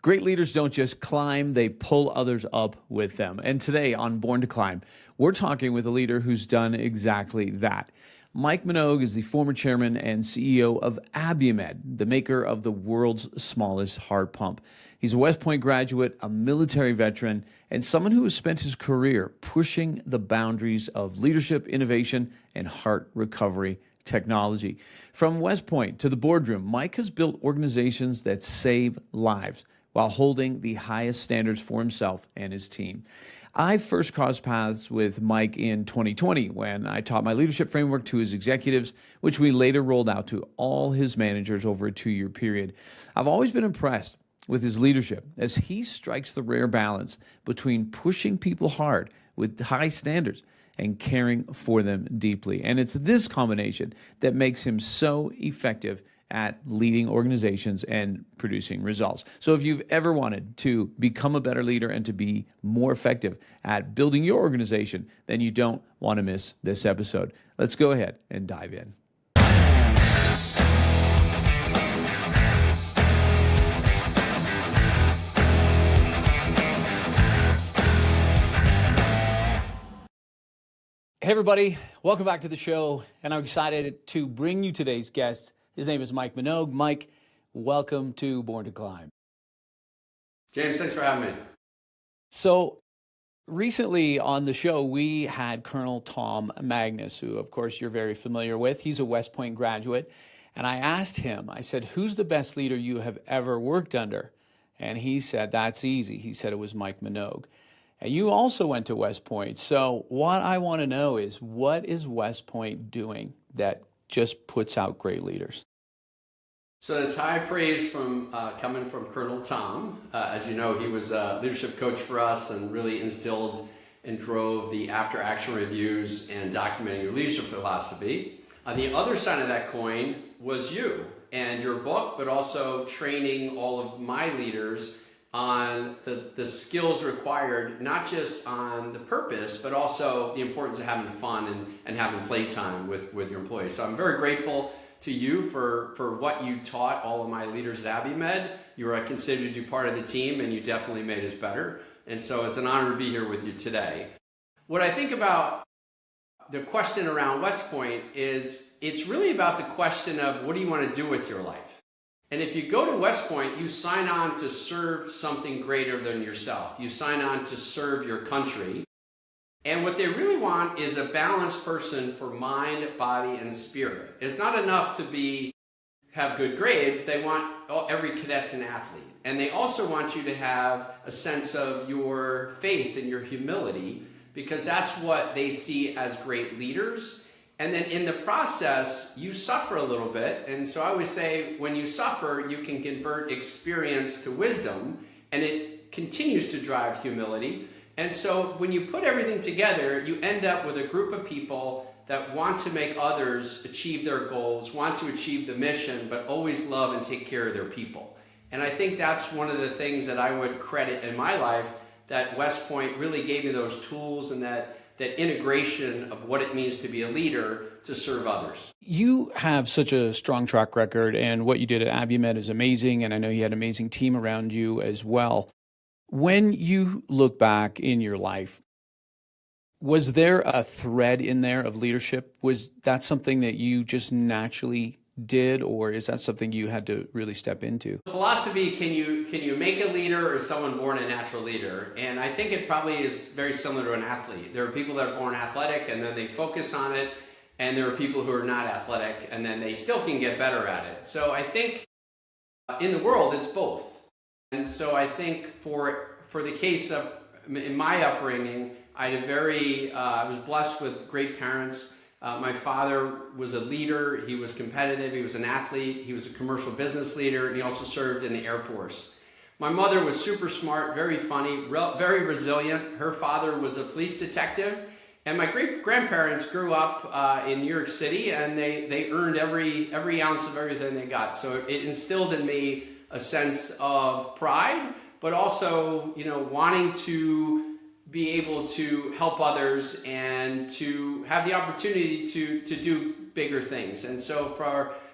Great leaders don't just climb, they pull others up with them. And today on Born to Climb, we're talking with a leader who's done exactly that. Mike Minogue is the former chairman and CEO of Abiomed, the maker of the world's smallest heart pump. He's a West Point graduate, a military veteran, and someone who has spent his career pushing the boundaries of leadership, innovation, and heart recovery technology. From West Point to the boardroom, Mike has built organizations that save lives while holding the highest standards for himself and his team. I first crossed paths with Mike in 2020 when I taught my leadership framework to his executives, which we later rolled out to all his managers over a 2-year period. I've always been impressed with his leadership as he strikes the rare balance between pushing people hard with high standards and caring for them deeply. And it's this combination that makes him so effective at leading organizations and producing results. So if you've ever wanted to become a better leader and to be more effective at building your organization, then you don't want to miss this episode. Let's go ahead and dive in. Hey everybody, welcome back to the show, and I'm excited to bring you today's guest. His name is Mike Minogue. Mike, welcome to Born to Climb. James, thanks for having me. So recently on the show, we had Colonel Tom Magnus, who of course you're very familiar with. He's a West Point graduate. And I asked him, I said, who's the best leader you have ever worked under? And he said, that's easy. He said it was Mike Minogue. And you also went to West Point. So what I want to know is, what is West Point doing that just puts out great leaders? So that's high praise from coming from Colonel Tom. As you know, he was a leadership coach for us and really instilled and drove the after action reviews and documenting your leadership philosophy. On the other side of that coin was you and your book, but also training all of my leaders on the skills required, not just on the purpose, but also the importance of having fun and having playtime with your employees. So I'm very grateful to you for what you taught all of my leaders at Abiomed. I considered you part of the team, and you definitely made us better. And so it's an honor to be here with you today. What I think about the question around West Point is, it's really about the question of, what do you want to do with your life? And if you go to West Point, you sign on to serve something greater than yourself. You sign on to serve your country. And what they really want is a balanced person for mind, body, and spirit. It's not enough to have good grades. They want every cadet's an athlete. And they also want you to have a sense of your faith and your humility, because that's what they see as great leaders. And then in the process, you suffer a little bit. And so I always say, when you suffer, you can convert experience to wisdom, and it continues to drive humility. And so when you put everything together, you end up with a group of people that want to make others achieve their goals, want to achieve the mission, but always love and take care of their people. And I think that's one of the things that I would credit in my life, that West Point really gave me those tools and that integration of what it means to be a leader to serve others. You have such a strong track record, and what you did at Abiomed is amazing, and I know you had an amazing team around you as well. When you look back in your life, was there a thread in there of leadership? Was that something that you just naturally did, or is that something you had to really step into? Philosophy, can you make a leader, or is someone born a natural leader? And I think it probably is very similar to an athlete. There are people that are born athletic and then they focus on it, and there are people who are not athletic and then they still can get better at it. So I think in the world it's both. And so I think for the case of, in my upbringing, I was blessed with great parents. My father was a leader. He was competitive. He was an athlete. He was a commercial business leader, and he also served in the Air Force. My mother was super smart, very funny, very resilient. Her father was a police detective. And my great-grandparents grew up in New York City, and they earned every ounce of everything they got. So it instilled in me a sense of pride, but also, wanting to be able to help others and to have the opportunity to do bigger things. And so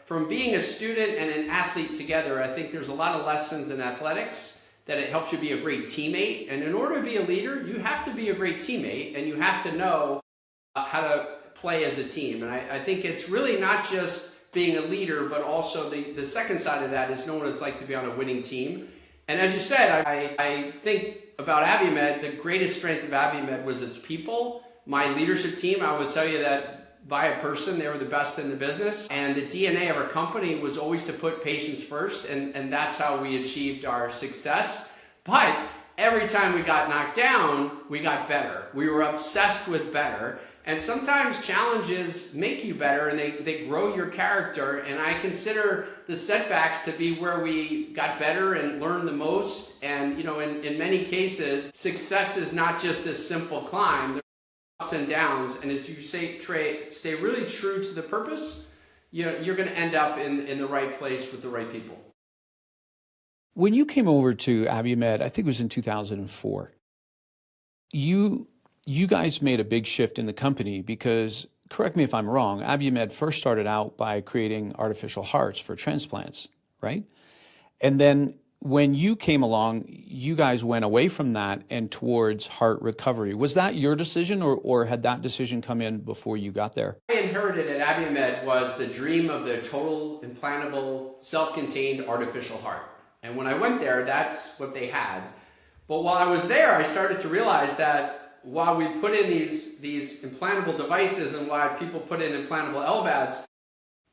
from being a student and an athlete together, I think there's a lot of lessons in athletics that it helps you be a great teammate. And in order to be a leader, you have to be a great teammate, and you have to know how to play as a team. And I think it's really not just being a leader, but also the second side of that is knowing what it's like to be on a winning team. And as you said, I think about Abiomed, the greatest strength of Abiomed was its people. My leadership team, I would tell you that by a person, they were the best in the business. And the DNA of our company was always to put patients first, and that's how we achieved our success. But every time we got knocked down, we got better. We were obsessed with better. And sometimes challenges make you better, and they grow your character. And I consider the setbacks to be where we got better and learned the most. And in many cases, success is not just this simple climb. There are ups and downs. And as you say, stay really true to the purpose, you're going to end up in the right place with the right people. When you came over to Abiomed, I think it was in 2004, you guys made a big shift in the company because, correct me if I'm wrong, Abiomed first started out by creating artificial hearts for transplants, right? And then when you came along, you guys went away from that and towards heart recovery. Was that your decision, or had that decision come in before you got there? I inherited at Abiomed was the dream of the total implantable, self-contained artificial heart. And when I went there, that's what they had. But while I was there, I started to realize that while we put in these implantable devices and why people put in implantable LVADs,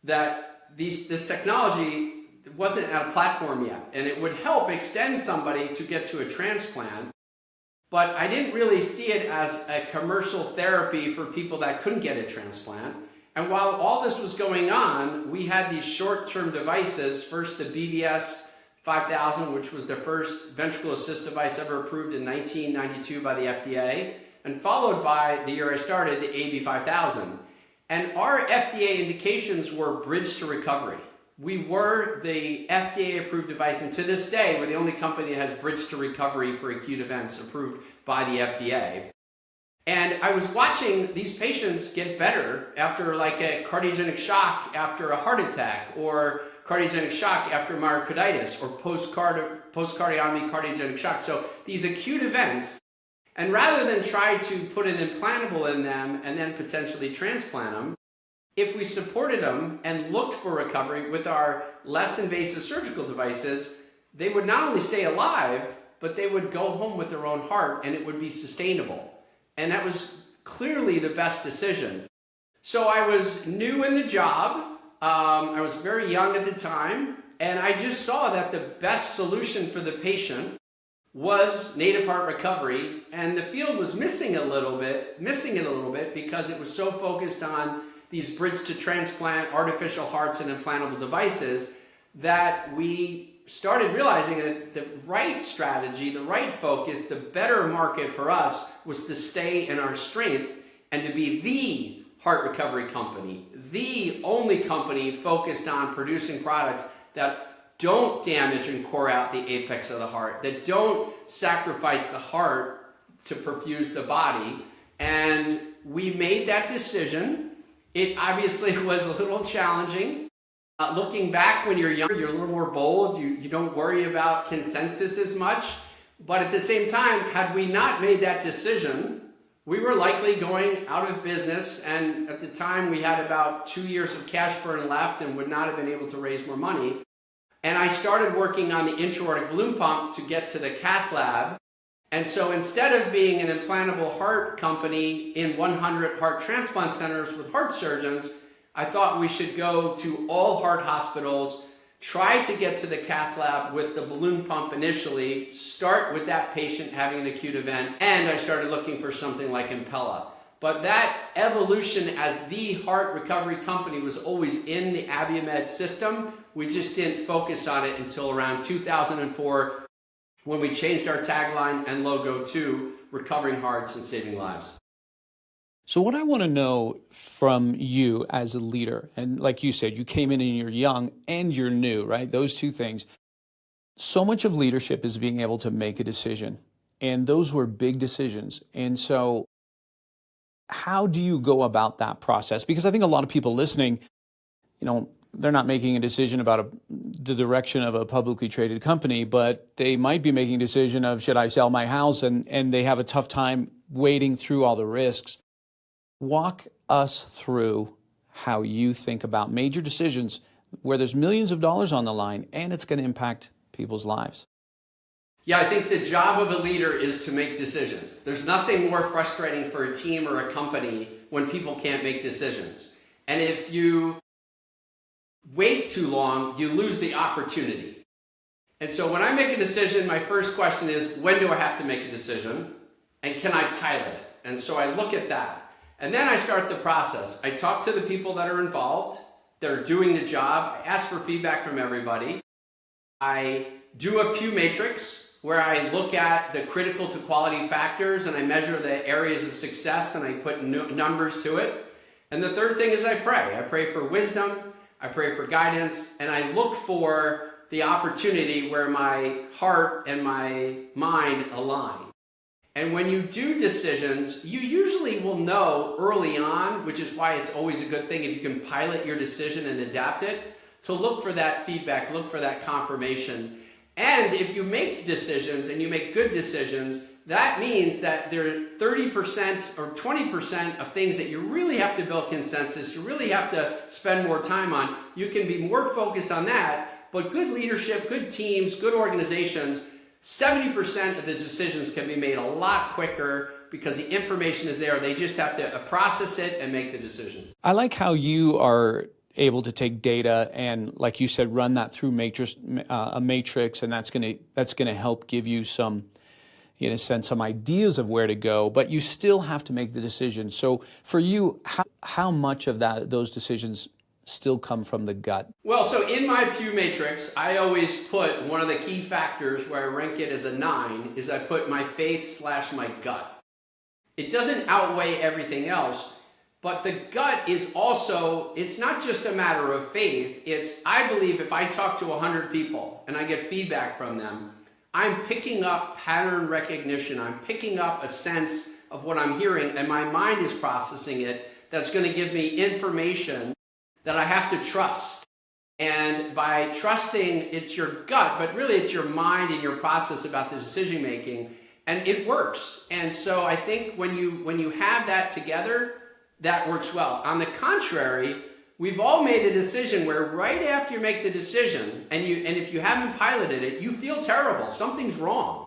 that this technology wasn't at a platform yet. And it would help extend somebody to get to a transplant. But I didn't really see it as a commercial therapy for people that couldn't get a transplant. And while all this was going on, we had these short-term devices, first the BVS 5000, which was the first ventricle assist device ever approved in 1992 by the FDA, and followed by, the year I started, the AB 5000. And our FDA indications were bridge to recovery. We were the FDA-approved device, and to this day, we're the only company that has bridge to recovery for acute events approved by the FDA. And I was watching these patients get better after like a cardiogenic shock after a heart attack, or cardiogenic shock after myocarditis, or post-cardiotomy cardiogenic shock. So these acute events, and rather than try to put an implantable in them and then potentially transplant them, if we supported them and looked for recovery with our less invasive surgical devices, they would not only stay alive, but they would go home with their own heart, and it would be sustainable. And that was clearly the best decision. So I was new in the job. I was very young at the time, and I just saw that the best solution for the patient was native heart recovery, and the field was missing it a little bit because it was so focused on these bridge to transplant artificial hearts and implantable devices that we started realizing that the right strategy, the right focus, the better market for us was to stay in our strength and to be the heart recovery company, the only company focused on producing products that don't damage and core out the apex of the heart, that don't sacrifice the heart to perfuse the body. And we made that decision. It obviously was a little challenging. Looking back, when you're younger, you're a little more bold. You don't worry about consensus as much. But at the same time, had we not made that decision, we were likely going out of business, and at the time we had about 2 years of cash burn left and would not have been able to raise more money. And I started working on the intra-aortic balloon pump to get to the cath lab. And so instead of being an implantable heart company in 100 heart transplant centers with heart surgeons, I thought we should go to all heart hospitals, try to get to the cath lab with the balloon pump initially, start with that patient having an acute event, and I started looking for something like Impella. But that evolution as the heart recovery company was always in the Abiomed system. We just didn't focus on it until around 2004 when we changed our tagline and logo to Recovering Hearts and Saving Lives. So what I want to know from you as a leader, and like you said, you came in and you're young and you're new, right? Those two things. So much of leadership is being able to make a decision, and those were big decisions. And so how do you go about that process? Because I think a lot of people listening, they're not making a decision about the direction of a publicly traded company, but they might be making a decision of, should I sell my house? And they have a tough time wading through all the risks. Walk us through how you think about major decisions where there's millions of dollars on the line and it's going to impact people's lives. Yeah, I think the job of a leader is to make decisions. There's nothing more frustrating for a team or a company when people can't make decisions. And if you wait too long, you lose the opportunity. And so when I make a decision, my first question is, when do I have to make a decision? And can I pilot it? And so I look at that. And then I start the process. I talk to the people that are involved, that are doing the job. I ask for feedback from everybody. I do a Pew matrix where I look at the critical to quality factors and I measure the areas of success and I put numbers to it. And the third thing is I pray. I pray for wisdom, I pray for guidance, and I look for the opportunity where my heart and my mind align. And when you do decisions, you usually will know early on, which is why it's always a good thing if you can pilot your decision and adapt it, to look for that feedback, look for that confirmation. And if you make decisions and you make good decisions, that means that there are 30% or 20% of things that you really have to build consensus, you really have to spend more time on. You can be more focused on that, but good leadership, good teams, good organizations, 70% of the decisions can be made a lot quicker because the information is there. They just have to process it and make the decision. I like how you are able to take data and, like you said, run that through a matrix, and that's going to help give you some, in a sense, some ideas of where to go. But you still have to make the decision. So for you, how much of those decisions still come from the gut? Well, so in my Pew matrix, I always put one of the key factors where I rank it as a 9 is I put my faith / my gut. It doesn't outweigh everything else, but the gut is also, it's not just a matter of faith. It's, I believe if I talk to 100 people and I get feedback from them, I'm picking up pattern recognition. I'm picking up a sense of what I'm hearing, and my mind is processing it. That's going to give me information that I have to trust. And by trusting, it's your gut, but really it's your mind and your process about the decision making, and it works. And so I think when you have that together, that works well. On the contrary, we've all made a decision where right after you make the decision, and if you haven't piloted it, you feel terrible. Something's wrong.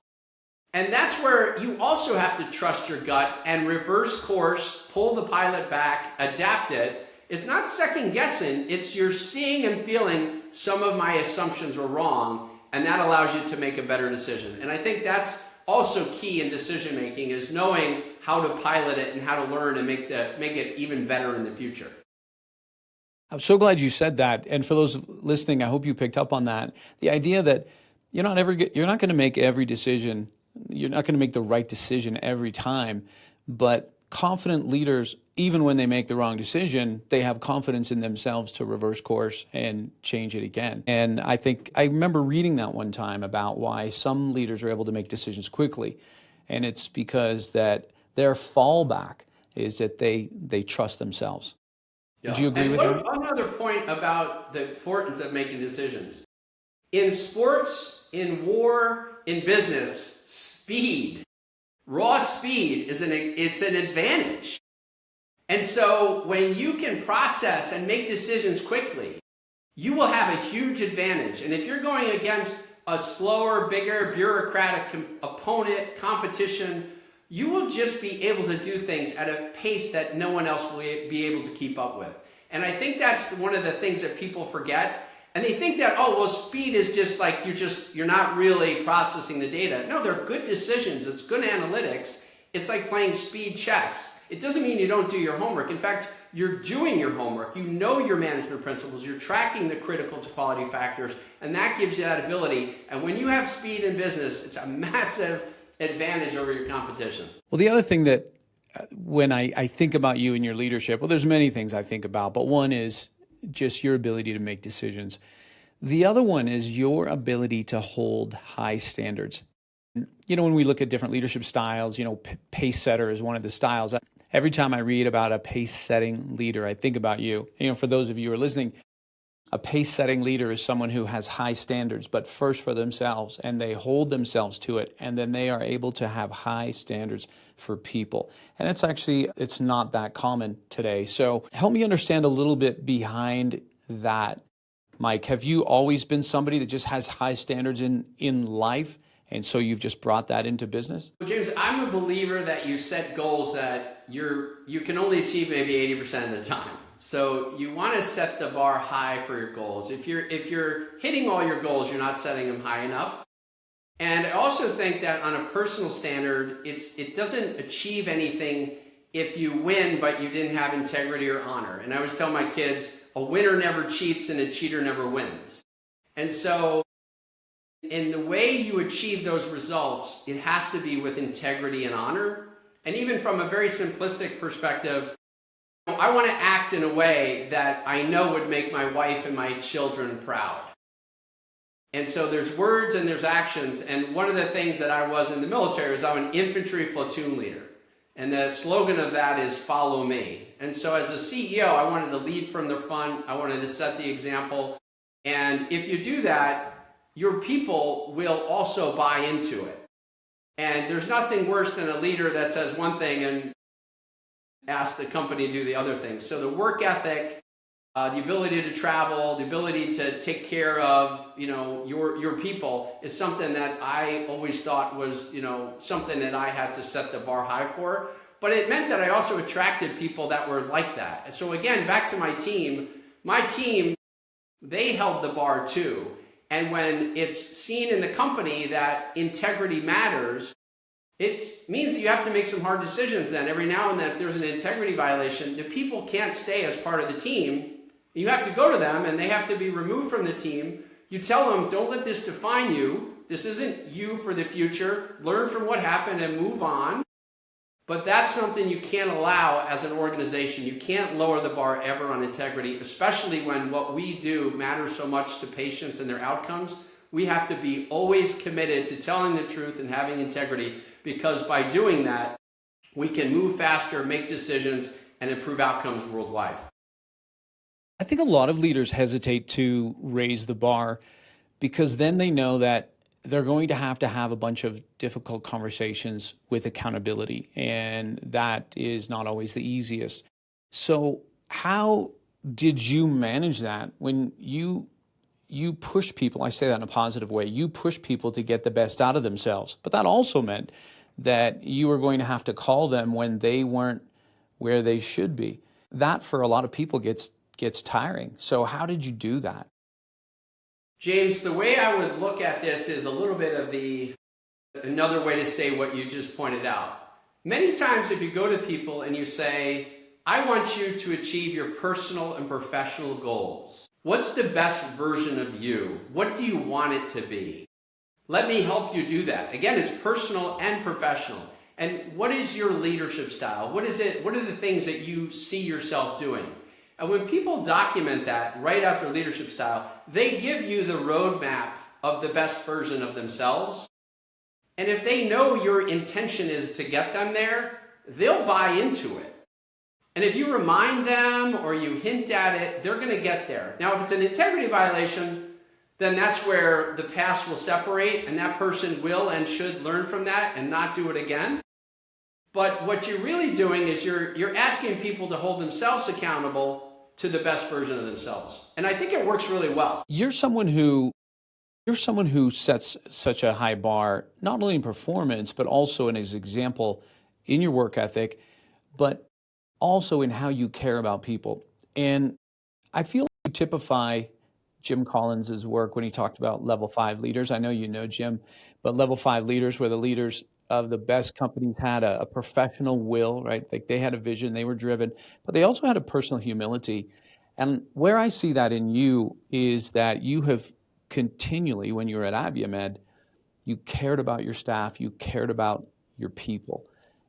And that's where you also have to trust your gut and reverse course, pull the pilot back, adapt it. It's not second guessing, it's you're seeing and feeling some of my assumptions were wrong, and that allows you to make a better decision. And I think that's also key in decision making, is knowing how to pilot it and how to learn and make it even better in the future. I'm so glad you said that. And for those listening, I hope you picked up on that. The idea that you're not going to make every decision. You're not going to make the right decision every time, but confident leaders, even when they make the wrong decision, they have confidence in themselves to reverse course and change it again. And I remember reading that one time about why some leaders are able to make decisions quickly. And it's because that their fallback is that they trust themselves. Yeah. Do you agree with that? Another point about the importance of making decisions. In sports, in war, in business, speed, raw speed it's an advantage. And so when you can process and make decisions quickly, you will have a huge advantage. And if you're going against a slower, bigger, bureaucratic opponent, competition, you will just be able to do things at a pace that no one else will be able to keep up with. And I think that's one of the things that people forget. And they think that, oh, well, speed is just like you're not really processing the data. No, they're good decisions. It's good analytics. It's like playing speed chess. It doesn't mean you don't do your homework. In fact, you're doing your homework. You know your management principles. You're tracking the critical to quality factors, and that gives you that ability. And when you have speed in business, it's a massive advantage over your competition. Well, the other thing that when I think about you and your leadership, well, there's many things I think about, but one is just your ability to make decisions. The other one is your ability to hold high standards. You know, when we look at different leadership styles, pace setter is one of the styles. Every time I read about a pace setting leader, I think about you. For those of you who are listening, A pace-setting leader is someone who has high standards, but first for themselves, and they hold themselves to it, and then they are able to have high standards for people. And it's not that common today. So help me understand a little bit behind that, Mike. Have you always been somebody that just has high standards in life, and so you've just brought that into business? Well, James, I'm a believer that you set goals that you can only achieve maybe 80% of the time. So you want to set the bar high for your goals. If you're hitting all your goals, you're not setting them high enough. And I also think that on a personal standard, it doesn't achieve anything if you win, but you didn't have integrity or honor. And I always tell my kids, a winner never cheats and a cheater never wins. And so in the way you achieve those results, it has to be with integrity and honor. And even from a very simplistic perspective, I want to act in a way that I know would make my wife and my children proud. And so there's words and there's actions. And one of the things that I was in the military was I'm an infantry platoon leader. And the slogan of that is follow me. And so as a CEO, I wanted to lead from the front. I wanted to set the example. And if you do that, your people will also buy into it. And there's nothing worse than a leader that says one thing and ask the company to do the other thing. So the work ethic, the ability to travel, the ability to take care of, your people is something that I always thought was, something that I had to set the bar high for. But it meant that I also attracted people that were like that. And so again, back to my team, they held the bar too. And when it's seen in the company that integrity matters, it means that you have to make some hard decisions then. Every now and then, if there's an integrity violation, the people can't stay as part of the team. You have to go to them and they have to be removed from the team. You tell them, don't let this define you. This isn't you for the future. Learn from what happened and move on. But that's something you can't allow as an organization. You can't lower the bar ever on integrity, especially when what we do matters so much to patients and their outcomes. We have to be always committed to telling the truth and having integrity, because by doing that, we can move faster, make decisions, and improve outcomes worldwide. I think a lot of leaders hesitate to raise the bar because then they know that they're going to have a bunch of difficult conversations with accountability, and that is not always the easiest. So how did you manage that when you push people? I say that in a positive way. You push people to get the best out of themselves, but that also meant that you were going to have to call them when they weren't where they should be. That for a lot of people gets tiring. So how did you do that? James, the way I would look at this is a little bit of another way to say what you just pointed out. Many times if you go to people and you say, I want you to achieve your personal and professional goals. What's the best version of you? What do you want it to be? Let me help you do that. Again, it's personal and professional. And what is your leadership style? What is it? What are the things that you see yourself doing? And when people document that right out their leadership style, they give you the roadmap of the best version of themselves. And if they know your intention is to get them there, they'll buy into it. And if you remind them or you hint at it, they're going to get there. Now, if it's an integrity violation, then that's where the past will separate, and that person will and should learn from that and not do it again. But what you're really doing is you're asking people to hold themselves accountable to the best version of themselves. And I think it works really well. You're someone who sets such a high bar, not only in performance, but also in his example in your work ethic, but also in how you care about people. And I feel like you typify Jim Collins's work when he talked about level 5 leaders. I know you know Jim, but level 5 leaders were the leaders of the best companies, had a professional will, right? Like they had a vision, they were driven, but they also had a personal humility. And where I see that in you is that you have continually, when you were at Abiomed, you cared about your staff, you cared about your people.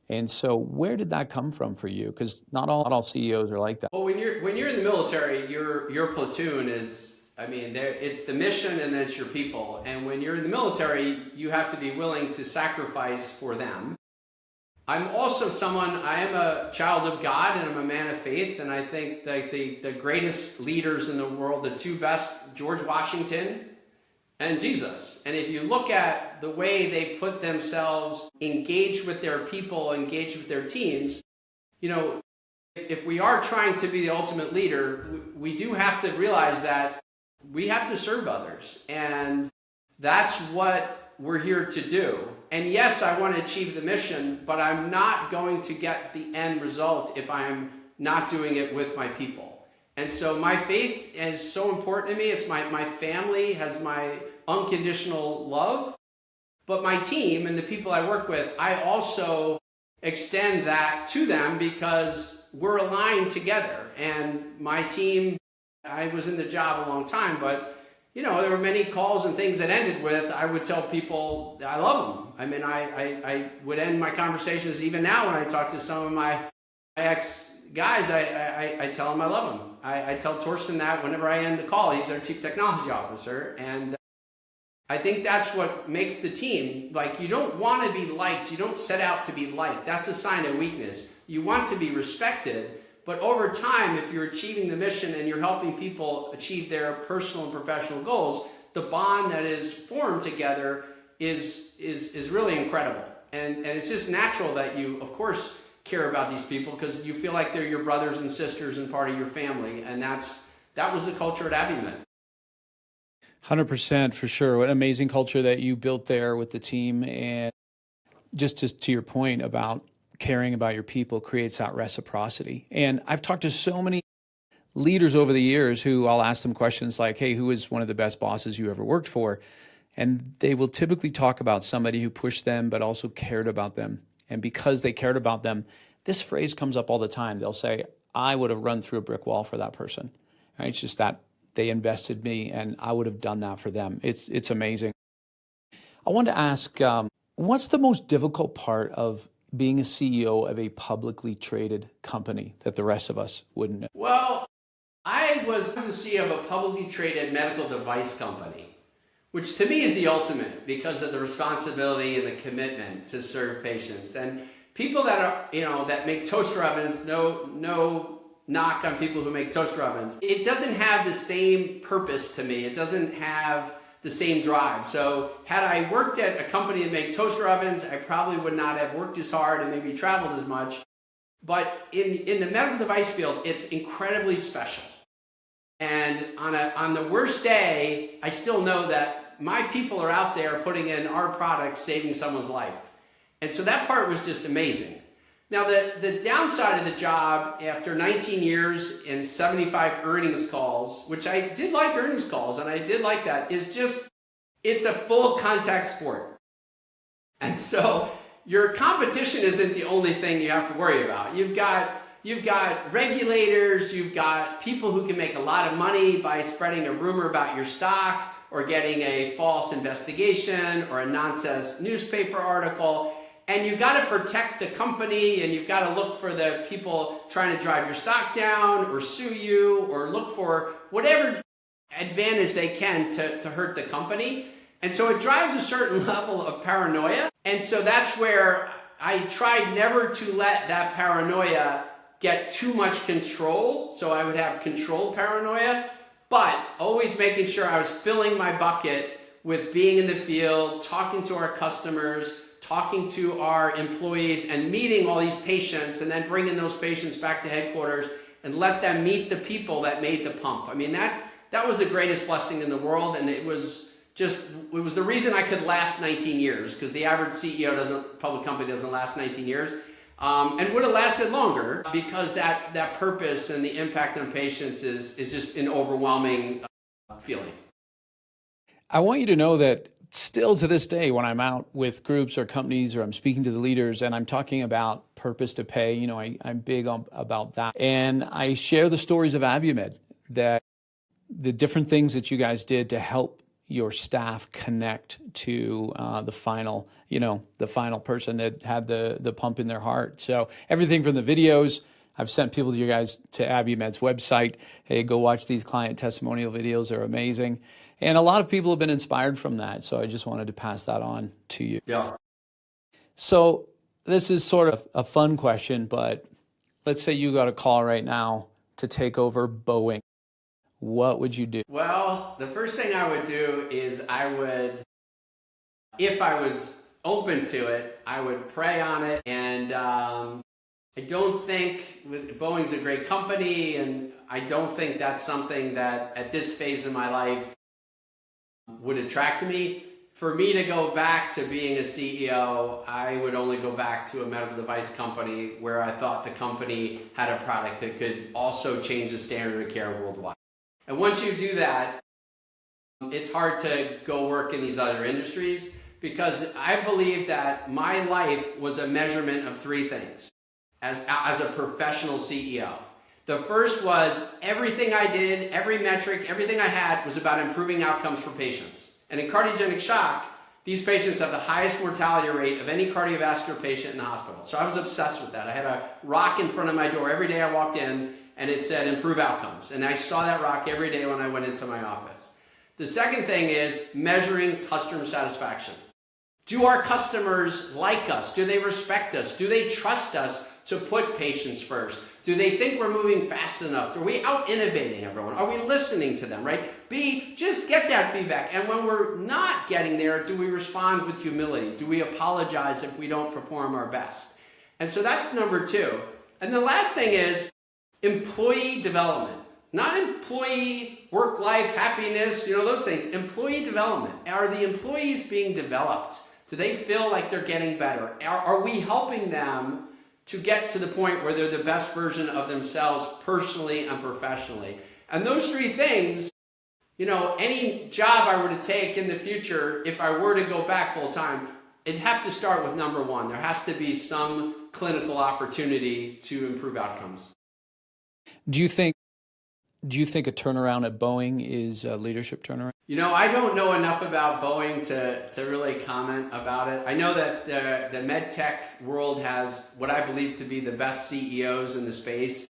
And so where did that come from for you? Because not all CEOs are like that. Well, when you're in the military, your platoon is, it's the mission and then it's your people. And when you're in the military, you have to be willing to sacrifice for them. I'm also I am a child of God and I'm a man of faith. And I think that the greatest leaders in the world, the two best, George Washington and Jesus. And if you look at the way they put themselves engaged with their people, engaged with their teams, you know, if we are trying to be the ultimate leader, we do have to realize that we have to serve others. And that's what we're here to do. And yes, I want to achieve the mission, but I'm not going to get the end result if I'm not doing it with my people. And so my faith is so important to me. It's my family has my unconditional love, but my team and the people I work with, I also extend that to them because we're aligned together. And my team, I was in the job a long time, but you know, there were many calls and things that ended with, I would tell people I love them. I mean, I would end my conversations, even now when I talk to some of my ex-guys, I tell them I love them. I tell Torsten that whenever I end the call. He's our chief technology officer. And I think that's what makes the team. Like, you don't want to be liked. You don't set out to be liked. That's a sign of weakness. You want to be respected. But over time, if you're achieving the mission and you're helping people achieve their personal and professional goals, the bond that is formed together is really incredible. And it's just natural that you, of course, care about these people because you feel like they're your brothers and sisters and part of your family. And that was the culture at Abiomed. 100% for sure. What an amazing culture that you built there with the team. And just to your point about caring about your people creates that reciprocity. And I've talked to so many leaders over the years who I'll ask them questions like, hey, who is one of the best bosses you ever worked for? And they will typically talk about somebody who pushed them, but also cared about them. And because they cared about them, this phrase comes up all the time. They'll say, I would have run through a brick wall for that person. Right? It's just that they invested me and I would have done that for them. It's amazing. I wanted to ask, what's the most difficult part of being a CEO of a publicly traded company that the rest of us wouldn't know? Well, I was the CEO of a publicly traded medical device company, which to me is the ultimate because of the responsibility and the commitment to serve patients. And people that are, that make toaster ovens, no knock on people who make toaster ovens. It doesn't have the same purpose to me. It doesn't have the same drive. So had I worked at a company that made toaster ovens, I probably would not have worked as hard and maybe traveled as much. But in the medical device field, it's incredibly special. And on the worst day, I still know that my people are out there putting in our products, saving someone's life. And so that part was just amazing. Now, the downside of the job, after 19 years and 75 earnings calls, which I did like earnings calls, and I did like that, is just, it's a full contact sport. And so your competition isn't the only thing you have to worry about. You've got regulators, you've got people who can make a lot of money by spreading a rumor about your stock or getting a false investigation or a nonsense newspaper article. And you've got to protect the company and you've got to look for the people trying to drive your stock down or sue you or look for whatever advantage they can to hurt the company. And so it drives a certain level of paranoia. And so that's where I tried never to let that paranoia get too much control. So I would have controlled paranoia, but always making sure I was filling my bucket with being in the field, talking to our customers, talking to our employees and meeting all these patients and then bringing those patients back to headquarters and let them meet the people that made the pump. I mean, that was the greatest blessing in the world. And it was the reason I could last 19 years because the average CEO public company doesn't last 19 years and would have lasted longer because that purpose and the impact on patients is just an overwhelming feeling. I want you to know that still to this day, when I'm out with groups or companies or I'm speaking to the leaders and I'm talking about purpose to pay, I'm big about that. And I share the stories of Abiomed, that the different things that you guys did to help your staff connect to the final person that had the pump in their heart. So everything from the videos, I've sent people to you guys to Abiomed's website. Hey, go watch these client testimonial videos. They're amazing. And a lot of people have been inspired from that. So I just wanted to pass that on to you. Yeah. So This is sort of a fun question, but let's say you got a call right now to take over Boeing. What would you do? Well, the first thing I would do is if I was open to it, I would pray on it. And I don't think Boeing's a great company, and I don't think that's something that at this phase of my life would attract me. For me to go back to being a CEO, I would only go back to a medical device company where I thought the company had a product that could also change the standard of care worldwide. And once you do that, it's hard to go work in these other industries, because I believe that my life was a measurement of three things as a professional CEO. The first was everything I did, every metric, everything I had was about improving outcomes for patients. And in cardiogenic shock, these patients have the highest mortality rate of any cardiovascular patient in the hospital. So I was obsessed with that. I had a rock in front of my door every day I walked in, and it said improve outcomes. And I saw that rock every day when I went into my office. The second thing is measuring customer satisfaction. Do our customers like us? Do they respect us? Do they trust us to put patients first? Do they think we're moving fast enough? Are we out innovating everyone? Are we listening to them, right? B, just get that feedback. And when we're not getting there, do we respond with humility? Do we apologize if we don't perform our best? And so that's number two. And the last thing is employee development. Not employee work-life happiness, those things. Employee development. Are the employees being developed? Do they feel like they're getting better? Are we helping them to get to the point where they're the best version of themselves personally and professionally? And those three things, any job I were to take in the future, if I were to go back full time, it'd have to start with number one. There has to be some clinical opportunity to improve outcomes. Do you think a turnaround at Boeing is a leadership turnaround? I don't know enough about Boeing to really comment about it. I know that the med tech world has what I believe to be the best CEOs in the space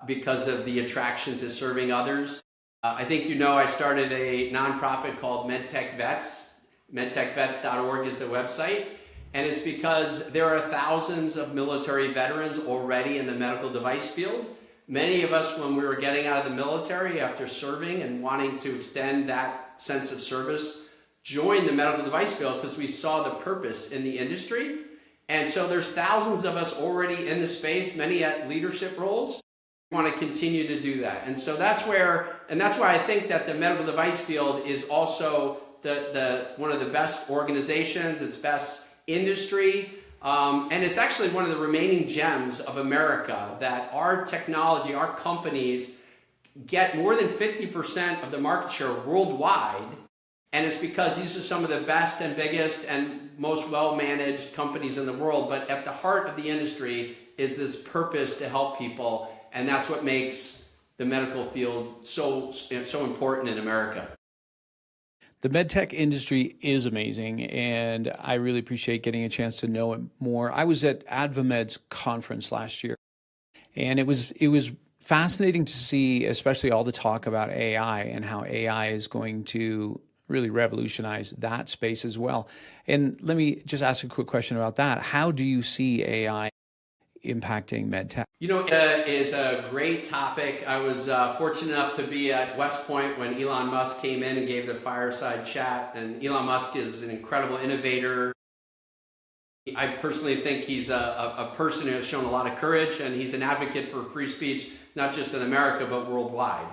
because of the attraction to serving others. I think I started a nonprofit called MedTech Vets. MedTechVets.org is the website. And it's because there are thousands of military veterans already in the medical device field. Many of us, when we were getting out of the military after serving and wanting to extend that sense of service, joined the medical device field because we saw the purpose in the industry. And so there's thousands of us already in the space, many at leadership roles. We want to continue to do that. And so that's why I think that the medical device field is also one of the best organizations, its best industry. And it's actually one of the remaining gems of America that our technology, our companies get more than 50% of the market share worldwide. And it's because these are some of the best and biggest and most well-managed companies in the world. But at the heart of the industry is this purpose to help people. And that's what makes the medical field so important in America. The medtech industry is amazing, and I really appreciate getting a chance to know it more. I was at AdvaMed's conference last year, and it was fascinating to see, especially all the talk about AI and how AI is going to really revolutionize that space as well. And let me just ask a quick question about that. How do you see AI impacting medtech? It is a great topic. I was fortunate enough to be at West Point when Elon Musk came in and gave the fireside chat. And Elon Musk is an incredible innovator. I personally think he's a person who has shown a lot of courage, and he's an advocate for free speech, not just in America, but worldwide.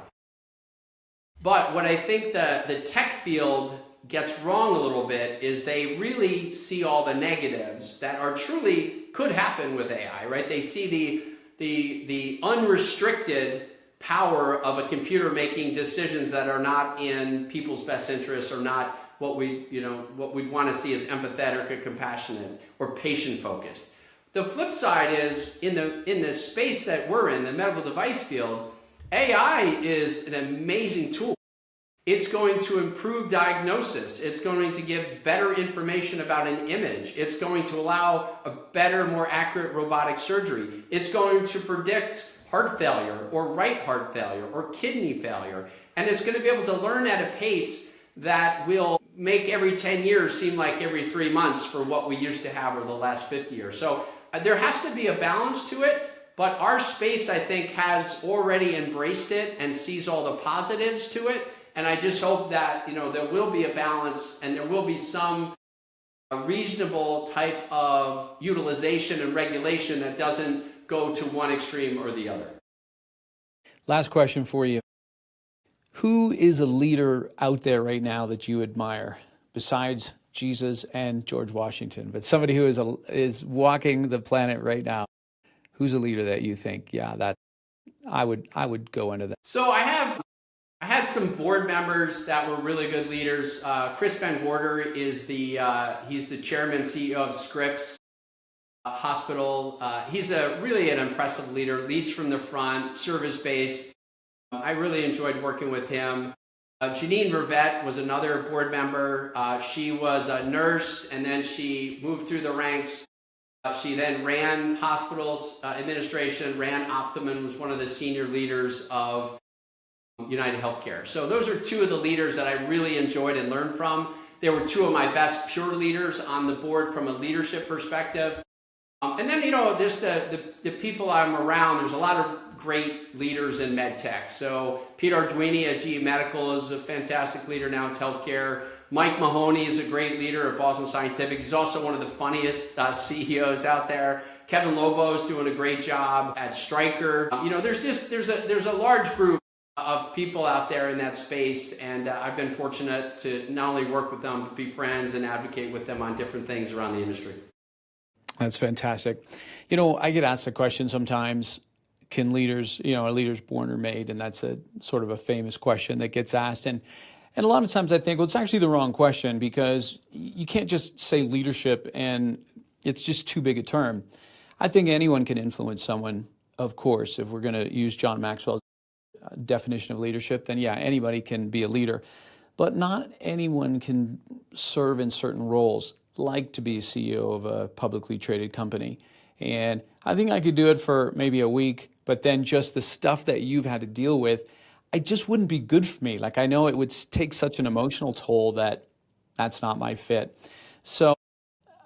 But what I think the tech field gets wrong a little bit is they really see all the negatives that are truly could happen with AI, right? They see the unrestricted power of a computer making decisions that are not in people's best interests, or not what we'd want to see as empathetic or compassionate or patient focused. The flip side is in the space that we're in, the medical device field, AI is an amazing tool. It's going to improve diagnosis. It's going to give better information about an image. It's going to allow a better, more accurate robotic surgery. It's going to predict heart failure or right heart failure or kidney failure. And it's going to be able to learn at a pace that will make every 10 years seem like every 3 months for what we used to have over the last 50 years. So there has to be a balance to it, but our space, I think, has already embraced it and sees all the positives to it. And I just hope that, there will be a balance and there will be some reasonable type of utilization and regulation that doesn't go to one extreme or the other. Last question for you. Who is a leader out there right now that you admire besides Jesus and George Washington, but somebody who is walking the planet right now? Who's a leader that you think, yeah, that I would go into that? So I had some board members that were really good leaders. Chris Van Gorder is he's the chairman, CEO of Scripps Hospital. He's really an impressive leader, leads from the front, service-based. I really enjoyed working with him. Janine Vervette was another board member. She was a nurse, and then she moved through the ranks. She then ran hospitals administration, ran Optum, was one of the senior leaders of United Healthcare. So those are two of the leaders that I really enjoyed and learned from. They were two of my best pure leaders on the board from a leadership perspective. And then, just the people I'm around, there's a lot of great leaders in med tech. So Pete Arduini at GE Medical is a fantastic leader now in healthcare. Mike Mahoney is a great leader at Boston Scientific. He's also one of the funniest CEOs out there. Kevin Lobo is doing a great job at Stryker. There's a large group of people out there in that space, and I've been fortunate to not only work with them, but be friends and advocate with them on different things around the industry. That's fantastic. I get asked the question sometimes, can leaders, are leaders born or made? And that's a sort of a famous question that gets asked. And a lot of times I think, well, it's actually the wrong question, because you can't just say leadership and it's just too big a term. I think anyone can influence someone, of course. If we're going to use John Maxwell's definition of leadership, then yeah, anybody can be a leader. But not anyone can serve in certain roles, like to be a CEO of a publicly traded company. And I think I could do it for maybe a week, but then just the stuff that you've had to deal with, it just wouldn't be good for me. Like, I know it would take such an emotional toll that that's not my fit. So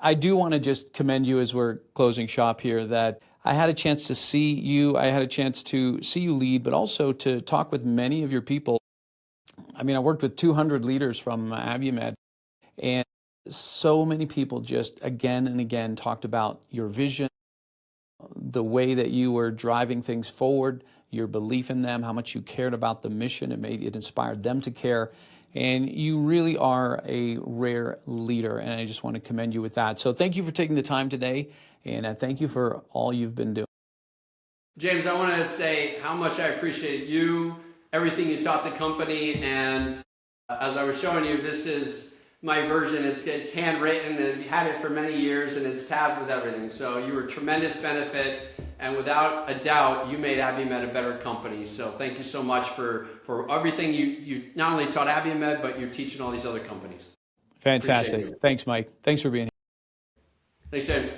I do want to just commend you as we're closing shop here, that I had a chance to see you. I had a chance to see you lead, but also to talk with many of your people. I mean, I worked with 200 leaders from Abumed, and so many people just again and again talked about your vision, the way that you were driving things forward, your belief in them, how much you cared about the mission. It inspired them to care. And you really are a rare leader, and I just want to commend you with that. So thank you for taking the time today, and thank you for all you've been doing. James, I want to say how much I appreciate you, everything you taught the company, and as I was showing you, this is my version. It's handwritten, and you had it for many years, and it's tabbed with everything. So you were a tremendous benefit, and without a doubt, you made Abumed a better company. So thank you so much for everything you not only taught Abumed, but you're teaching all these other companies. Fantastic. Thanks, Mike. Thanks for being here. Thanks, James.